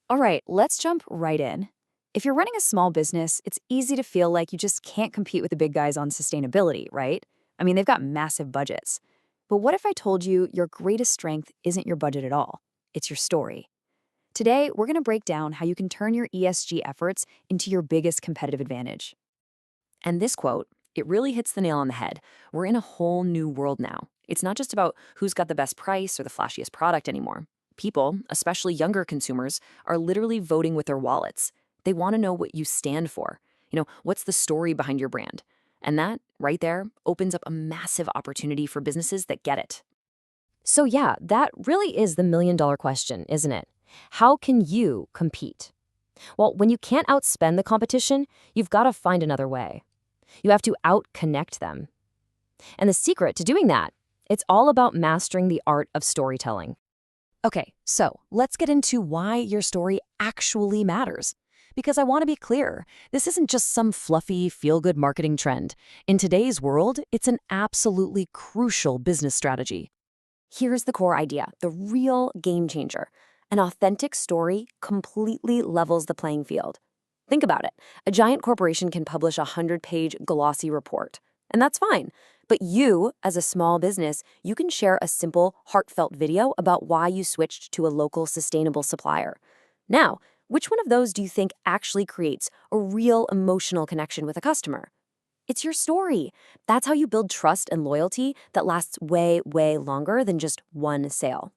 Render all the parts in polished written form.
All right, let's jump right in. If you're running a small business, it's easy to feel like you just can't compete with the big guys on sustainability, right? I mean, they've got massive budgets. But what if I told you your greatest strength isn't your budget at all? It's your story. Today, we're going to break down how you can turn your ESG efforts into your biggest competitive advantage. And this quote, it really hits the nail on the head. We're in a whole new world now. It's not just about who's got the best price or the flashiest product anymore. People, especially younger consumers, are literally voting with their wallets. They want to know what you stand for. What's the story behind your brand? And that, right there, opens up a massive opportunity for businesses that get it. So yeah, that really is the million-dollar question, isn't it? How can you compete? Well, when you can't outspend the competition, you've got to find another way. You have to out-connect them. And the secret to doing that, it's all about mastering the art of storytelling. Okay, so let's get into why your story actually matters. Because I want to be clear, this isn't just some fluffy, feel-good marketing trend. In today's world, it's an absolutely crucial business strategy. Here's the core idea, the real game changer. An authentic story completely levels the playing field. Think about it. A giant corporation can publish a 100-page glossy report, and that's fine. But you, as a small business, you can share a simple, heartfelt video about why you switched to a local sustainable supplier. Now, which one of those do you think actually creates a real emotional connection with a customer? It's your story. That's how you build trust and loyalty that lasts way, way longer than just one sale.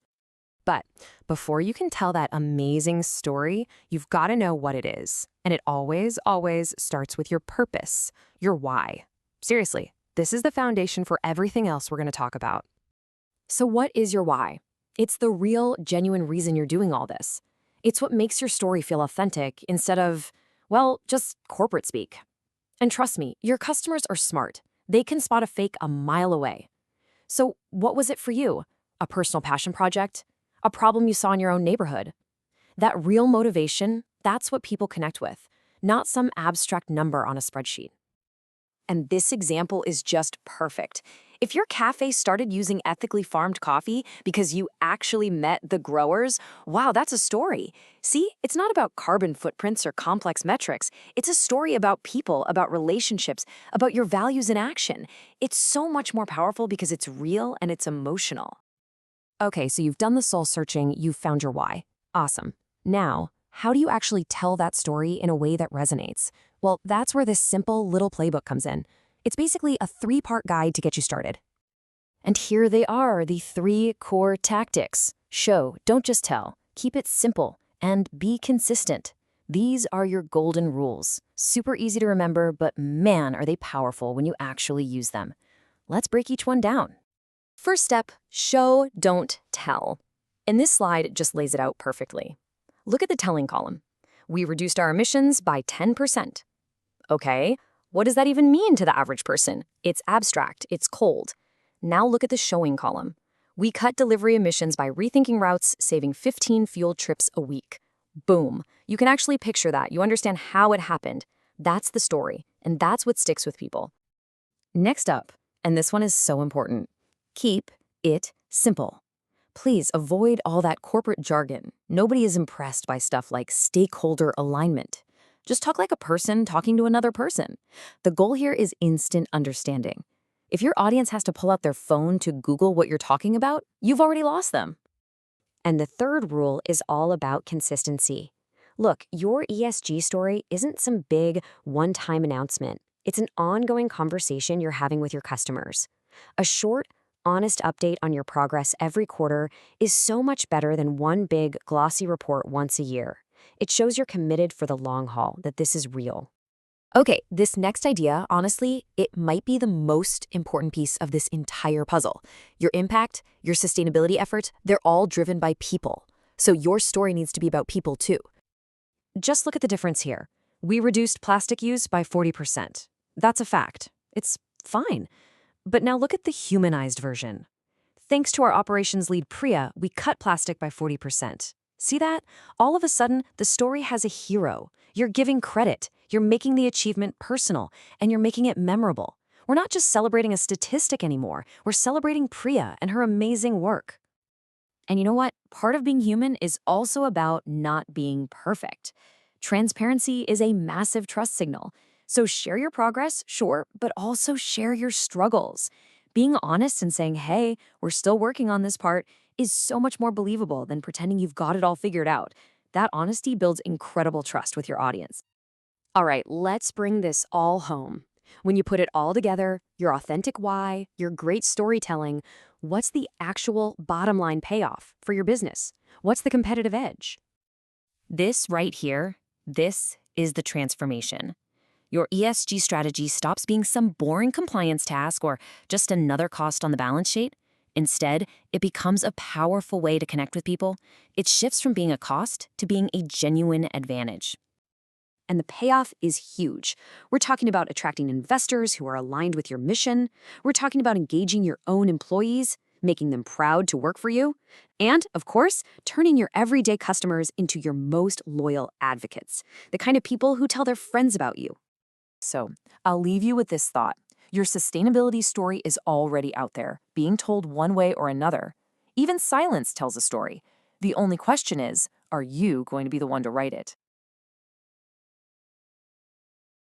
But before you can tell that amazing story, you've got to know what it is. And it always, always starts with your purpose, your why. Seriously, this is the foundation for everything else we're going to talk about. So what is your why? It's the real, genuine reason you're doing all this. It's what makes your story feel authentic instead of, well, just corporate speak. And trust me, your customers are smart. They can spot a fake a mile away. So what was it for you? A personal passion project? A problem you saw in your own neighborhood? That real motivation, that's what people connect with, not some abstract number on a spreadsheet. And this example is just perfect. If your cafe started using ethically farmed coffee because you actually met the growers, wow, that's a story. See, it's not about carbon footprints or complex metrics. It's a story about people, about relationships, about your values in action. It's so much more powerful because it's real and it's emotional. Okay, so you've done the soul searching, you've found your why. Awesome. Now, how do you actually tell that story in a way that resonates? Well, that's where this simple little playbook comes in. It's basically a 3-part guide to get you started. And here they are, the 3 core tactics. Show, don't just tell. Keep it simple and be consistent. These are your golden rules. Super easy to remember, but man, are they powerful when you actually use them. Let's break each one down. First step, show, don't tell. And this slide just lays it out perfectly. Look at the telling column. We reduced our emissions by 10%. Okay, what does that even mean to the average person? It's abstract, it's cold. Now look at the showing column. We cut delivery emissions by rethinking routes, saving 15 fuel trips a week. Boom. You can actually picture that. You understand how it happened. That's the story, and that's what sticks with people. Next up, and this one is so important, keep it simple. Please avoid all that corporate jargon. Nobody is impressed by stuff like stakeholder alignment. Just talk like a person talking to another person. The goal here is instant understanding. If your audience has to pull out their phone to Google what you're talking about, you've already lost them. And the third rule is all about consistency. Look, your ESG story isn't some big one-time announcement. It's an ongoing conversation you're having with your customers. A short, honest update on your progress every quarter is so much better than one big, glossy report once a year. It shows you're committed for the long haul, that this is real. Okay, this next idea, honestly, it might be the most important piece of this entire puzzle. Your impact, your sustainability efforts, they're all driven by people. So your story needs to be about people too. Just look at the difference here. We reduced plastic use by 40%. That's a fact. It's fine. But now look at the humanized version. Thanks to our operations lead Priya, we cut plastic by 40%. See that? All of a sudden, the story has a hero. You're giving credit, you're making the achievement personal, and you're making it memorable. We're not just celebrating a statistic anymore, we're celebrating Priya and her amazing work. And you know what? Part of being human is also about not being perfect. Transparency is a massive trust signal. So share your progress, sure, but also share your struggles. Being honest and saying, hey, we're still working on this part, is so much more believable than pretending you've got it all figured out. That honesty builds incredible trust with your audience. All right, let's bring this all home. When you put it all together, your authentic why, your great storytelling, what's the actual bottom line payoff for your business? What's the competitive edge? This right here, this is the transformation. Your ESG strategy stops being some boring compliance task or just another cost on the balance sheet. Instead, it becomes a powerful way to connect with people. It shifts from being a cost to being a genuine advantage. And the payoff is huge. We're talking about attracting investors who are aligned with your mission. We're talking about engaging your own employees, making them proud to work for you. And, of course, turning your everyday customers into your most loyal advocates, the kind of people who tell their friends about you. So, I'll leave you with this thought. Your sustainability story is already out there, being told one way or another. Even silence tells a story. The only question is, are you going to be the one to write it?